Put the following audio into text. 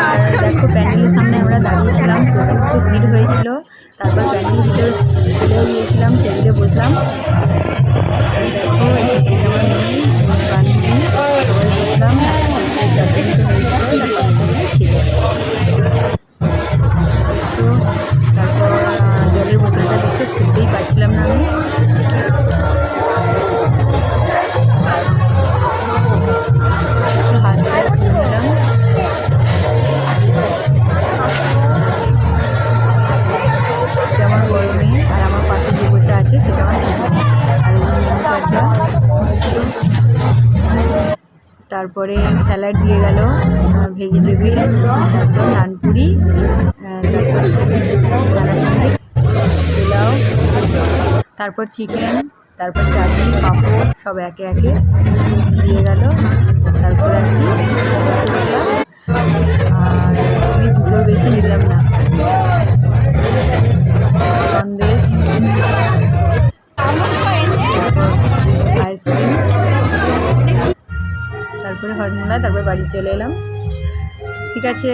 আর দেখো প্যান্ডেলের সামনে আমরা দাঁড়িয়েছিলাম, প্রচুর খুব ভিড় হয়েছিল। তারপর প্যান্ডেলের ভিতরে চলেও গিয়েছিলাম, টেবিলে বসলাম। দেখো আমার মেয়ে বান্ধবী সবাই বসলাম, 4জন মতো হয়েছিল, ছিল। তারপর জলের বোতলটা দেখে খুলতেই পারছিলাম না আমি। আমার বড় মেয়ে আর আমার পাশে যে বসে আছে সেটা আমার ছোটো মেয়ে। তারপরে স্যালাড দিয়ে গেল, ভেজিটেবিল, তারপর নানপুরি, পোলাও, তারপর চিকেন, তারপর চাটনি, পাঁপড় সব একে একে দিয়ে গেল। তারপর আছি আর আমি দুটোর বেশি নিলাম না, সন্দেশ, আইসক্রিম, তারপরে হজমোলা, তারপর বাড়ি চলে এলাম। ঠিক আছে।